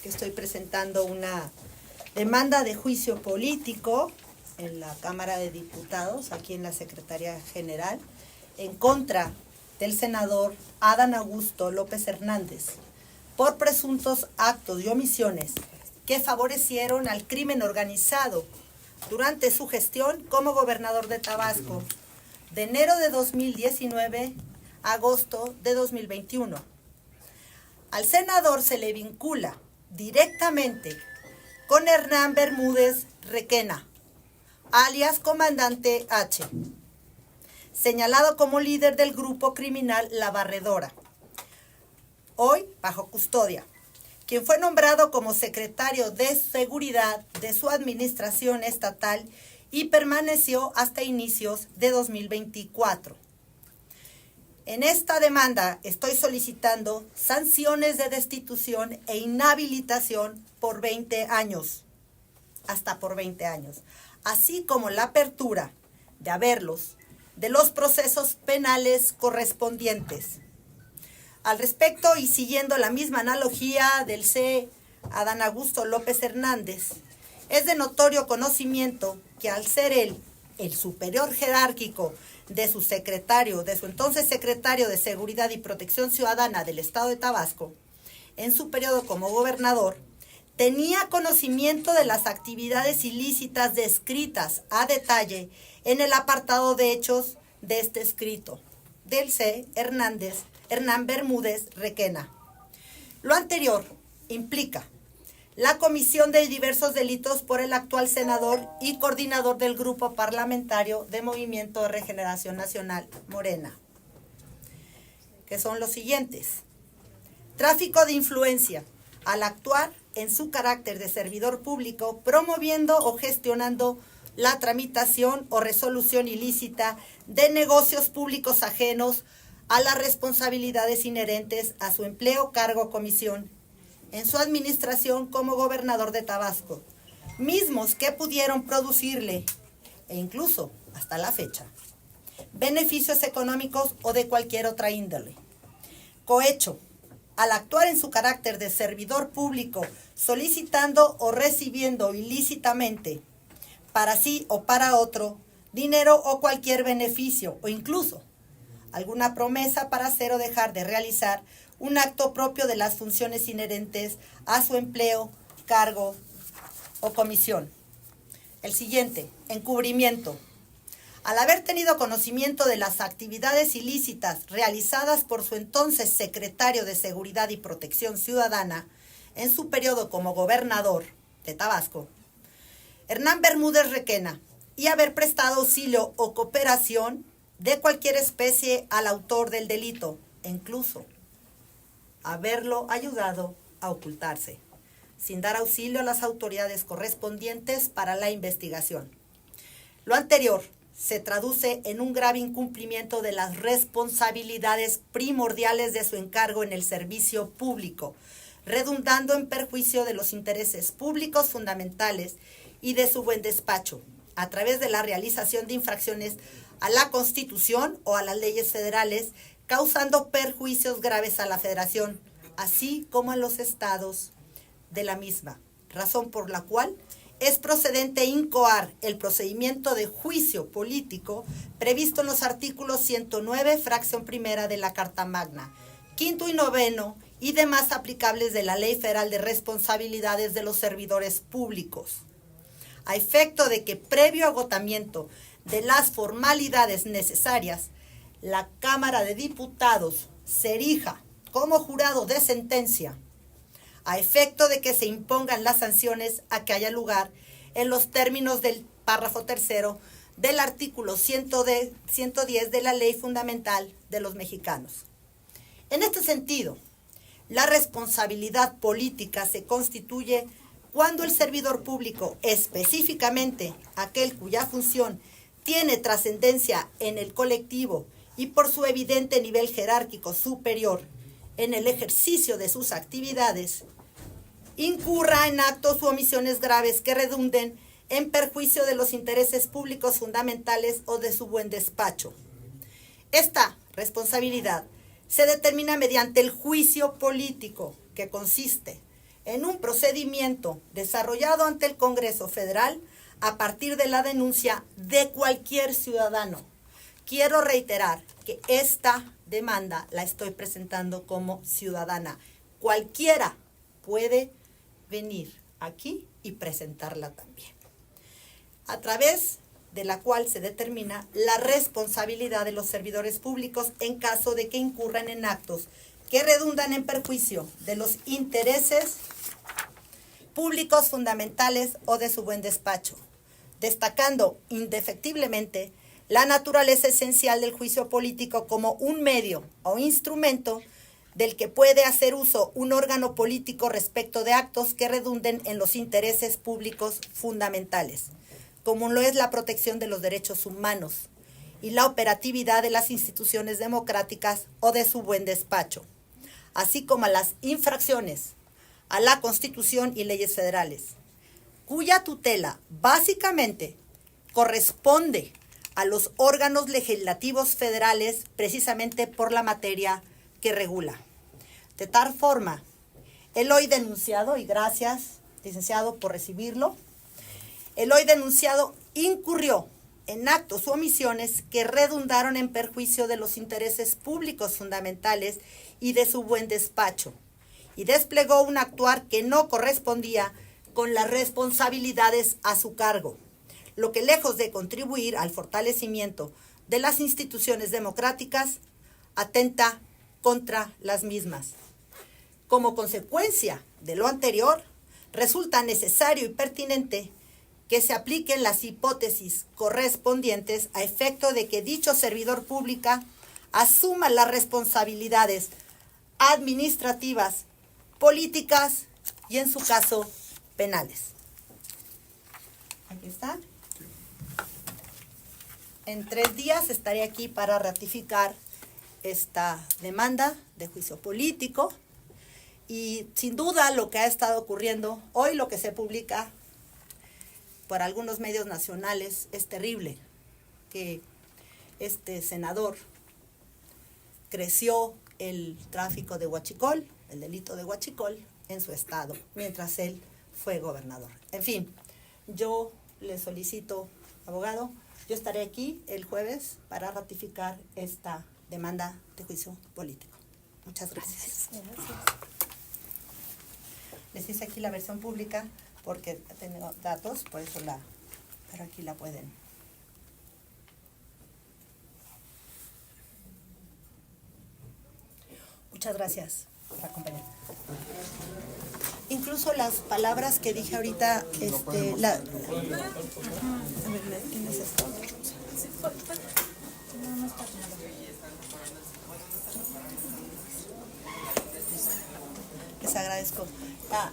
que estoy presentando una demanda de juicio político en la Cámara de Diputados, aquí en la Secretaría General, en contra del senador Adán Augusto López Hernández, por presuntos actos y omisiones que favorecieron al crimen organizado durante su gestión como gobernador de Tabasco, de enero de 2019 a agosto de 2021. Al senador se le vincula directamente con Hernán Bermúdez Requena, alias Comandante H, señalado como líder del grupo criminal La Barredora, hoy bajo custodia, quien fue nombrado como secretario de Seguridad de su administración estatal y permaneció hasta inicios de 2024. En esta demanda estoy solicitando sanciones de destitución e inhabilitación por 20 años, hasta por 20 años, así como la apertura de los procesos penales correspondientes. Al respecto, y siguiendo la misma analogía del Adán Augusto López Hernández, es de notorio conocimiento que al ser él el superior jerárquico de su entonces secretario de Seguridad y Protección Ciudadana del Estado de Tabasco, en su periodo como gobernador, tenía conocimiento de las actividades ilícitas descritas a detalle en el apartado de hechos de este escrito del Hernán Bermúdez Requena. Lo anterior implica la comisión de diversos delitos por el actual senador y coordinador del grupo parlamentario de Movimiento de Regeneración Nacional, Morena, que son los siguientes: tráfico de influencia, al actuar en su carácter de servidor público, promoviendo o gestionando la tramitación o resolución ilícita de negocios públicos ajenos a las responsabilidades inherentes a su empleo, cargo o comisión en su administración como gobernador de Tabasco, mismos que pudieron producirle, e incluso hasta la fecha, beneficios económicos o de cualquier otra índole. Cohecho, al actuar en su carácter de servidor público, solicitando o recibiendo ilícitamente, para sí o para otro, dinero o cualquier beneficio, o incluso alguna promesa para hacer o dejar de realizar un acto propio de las funciones inherentes a su empleo, cargo o comisión. El siguiente, encubrimiento. Al haber tenido conocimiento de las actividades ilícitas realizadas por su entonces secretario de Seguridad y Protección Ciudadana en su periodo como gobernador de Tabasco, Hernán Bermúdez Requena, y haber prestado auxilio o cooperación de cualquier especie al autor del delito, e incluso haberlo ayudado a ocultarse, sin dar auxilio a las autoridades correspondientes para la investigación. Lo anterior se traduce en un grave incumplimiento de las responsabilidades primordiales de su encargo en el servicio público, redundando en perjuicio de los intereses públicos fundamentales y de su buen despacho, a través de la realización de infracciones a la Constitución o a las leyes federales, causando perjuicios graves a la Federación, así como a los estados de la misma, razón por la cual es procedente incoar el procedimiento de juicio político previsto en los artículos 109, fracción primera de la Carta Magna, quinto y noveno y demás aplicables de la Ley Federal de Responsabilidades de los Servidores Públicos, a efecto de que previo agotamiento de las formalidades necesarias, la Cámara de Diputados se erija como jurado de sentencia, a efecto de que se impongan las sanciones a que haya lugar en los términos del párrafo tercero del artículo 110 de la Ley Fundamental de los Mexicanos. En este sentido, la responsabilidad política se constituye cuando el servidor público, específicamente aquel cuya función tiene trascendencia en el colectivo y por su evidente nivel jerárquico superior en el ejercicio de sus actividades, incurra en actos u omisiones graves que redunden en perjuicio de los intereses públicos fundamentales o de su buen despacho. Esta responsabilidad se determina mediante el juicio político, que consiste en un procedimiento desarrollado ante el Congreso Federal a partir de la denuncia de cualquier ciudadano. Quiero reiterar que esta demanda la estoy presentando como ciudadana. Cualquiera puede venir aquí y presentarla también, a través de la cual se determina la responsabilidad de los servidores públicos en caso de que incurran en actos que redundan en perjuicio de los intereses públicos fundamentales o de su buen despacho, destacando indefectiblemente la naturaleza esencial del juicio político como un medio o instrumento del que puede hacer uso un órgano político respecto de actos que redunden en los intereses públicos fundamentales, como lo es la protección de los derechos humanos y la operatividad de las instituciones democráticas o de su buen despacho, así como a las infracciones a la Constitución y leyes federales, cuya tutela básicamente corresponde a los órganos legislativos federales precisamente por la materia que regula. De tal forma, el hoy denunciado, y gracias, licenciado, por recibirlo, el hoy denunciado incurrió en actos u omisiones que redundaron en perjuicio de los intereses públicos fundamentales y de su buen despacho, y desplegó un actuar que no correspondía con las responsabilidades a su cargo, lo que lejos de contribuir al fortalecimiento de las instituciones democráticas, atenta contra las mismas. Como consecuencia de lo anterior, resulta necesario y pertinente que se apliquen las hipótesis correspondientes a efecto de que dicho servidor público asuma las responsabilidades administrativas, políticas y, en su caso, penales. Aquí está. En 3 días estaré aquí para ratificar esta demanda de juicio político, y sin duda lo que ha estado ocurriendo hoy, lo que se publica por algunos medios nacionales, es terrible, que este senador creció el tráfico de huachicol, el delito de huachicol en su estado, mientras él fue gobernador. En fin, yo le solicito, abogado, yo estaré aquí el jueves para ratificar esta demanda de juicio político. Muchas gracias. Les hice aquí la versión pública porque tengo datos, por eso pero aquí la pueden. Muchas gracias por acompañarme. Incluso las palabras que dije ahorita, a ver, ¿quién es esto? Les agradezco. ¿A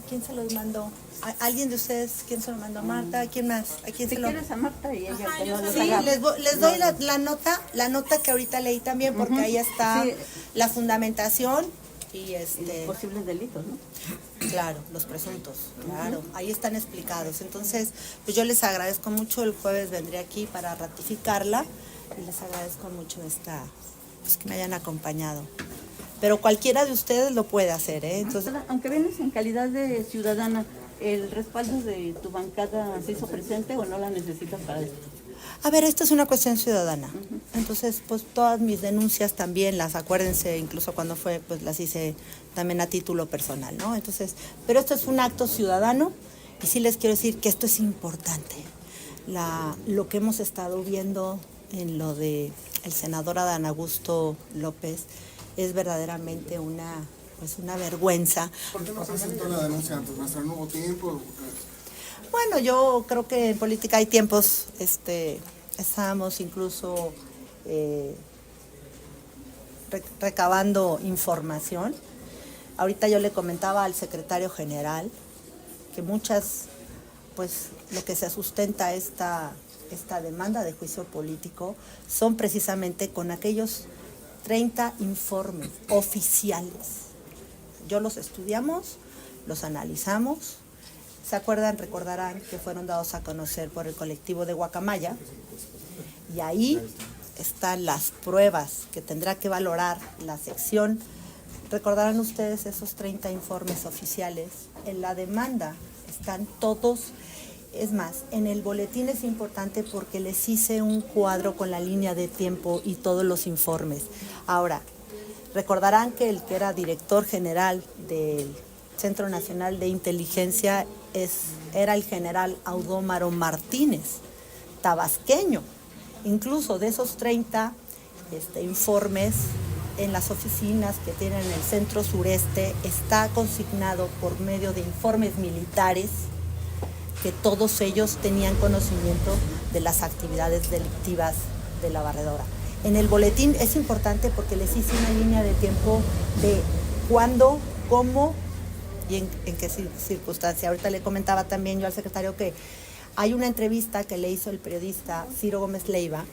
quién se los mandó? ¿A alguien de ustedes? ¿Quién se lo mandó? ¿A Marta? ¿A quién más? ¿A quién se lo? ¿Quieres a Marta y ella? Sí, les doy la nota que ahorita leí también, porque ahí está la fundamentación y posibles delitos, ¿no? Claro, los presuntos, claro, ahí están explicados. Entonces, pues yo les agradezco mucho. El jueves vendré aquí para ratificarla y les agradezco mucho pues que me hayan acompañado. Pero cualquiera de ustedes lo puede hacer, ¿eh? Entonces, aunque vienes en calidad de ciudadana, ¿el respaldo de tu bancada se hizo presente o no la necesitas para esto? A ver, esto es una cuestión ciudadana. Entonces, pues todas mis denuncias también acuérdense, incluso cuando fue, pues las hice también a título personal, ¿no? Entonces, pero esto es un acto ciudadano y sí les quiero decir que esto es importante. Lo que hemos estado viendo en lo de el senador Adán Augusto López es verdaderamente una vergüenza. ¿Por qué no presentó la denuncia antes, maestra? ¿No hubo tiempo? Bueno, yo creo que en política hay tiempos, estábamos incluso recabando información. Ahorita yo le comentaba al secretario general que pues lo que se sustenta esta demanda de juicio político son precisamente con aquellos 30 informes oficiales. Yo los estudiamos, los analizamos. ¿Se acuerdan? Recordarán que fueron dados a conocer por el colectivo de Guacamaya, y ahí están las pruebas que tendrá que valorar la sección recordarán ustedes esos 30 informes oficiales. En la demanda están todos. Es más, en el boletín es importante porque les hice un cuadro con la línea de tiempo y todos los informes. Ahora, recordarán que el que era director general del Centro Nacional de Inteligencia era el general Audómaro Martínez, tabasqueño. Incluso de esos 30 informes, en las oficinas que tienen en el centro sureste está consignado por medio de informes militares que todos ellos tenían conocimiento de las actividades delictivas de la barredora. En el boletín es importante porque les hice una línea de tiempo de cuándo, cómo y en qué circunstancia. Ahorita le comentaba también yo al secretario que hay una entrevista que le hizo el periodista Ciro Gómez Leiva,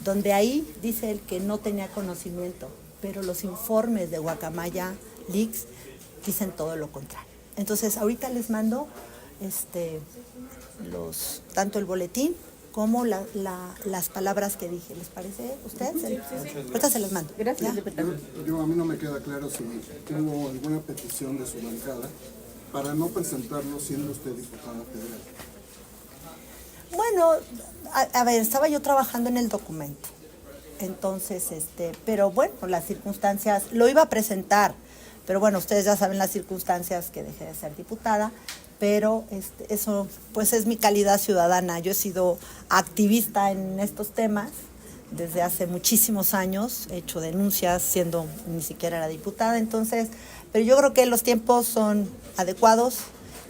donde ahí dice él que no tenía conocimiento, pero los informes de Guacamaya Leaks dicen todo lo contrario. Entonces ahorita les mando tanto el boletín como las palabras que dije. ¿Les parece a ustedes? Sí. Ahorita se las mando. Gracias. A mí no me queda claro si hubo alguna petición de su bancada para no presentarlo siendo usted diputada federal. Bueno, a ver, estaba yo trabajando en el documento. Entonces, pero bueno, las circunstancias, lo iba a presentar, pero bueno, ustedes ya saben las circunstancias que dejé de ser diputada, pero eso pues es mi calidad ciudadana. Yo he sido activista en estos temas desde hace muchísimos años, he hecho denuncias siendo ni siquiera era diputada, entonces, pero yo creo que los tiempos son adecuados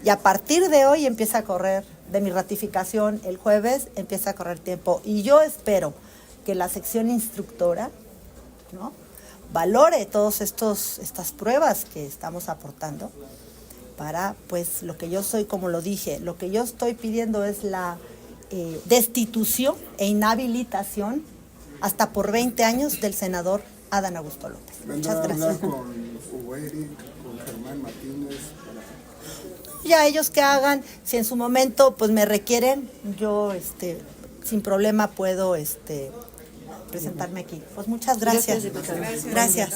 y a partir de hoy empieza a correr, de mi ratificación el jueves, empieza a correr tiempo y yo espero que la sección instructora, ¿no?, valore todas estas pruebas que estamos aportando para, pues, lo que yo soy, como lo dije, lo que yo estoy pidiendo es la destitución e inhabilitación hasta por 20 años del senador Adán Augusto López. Muchas gracias. ¿Vendrá a hablar con Hugo Eric, con Germán Martínez? Ya ellos que hagan, si en su momento pues me requieren, yo sin problema puedo presentarme aquí. Pues muchas gracias. Gracias.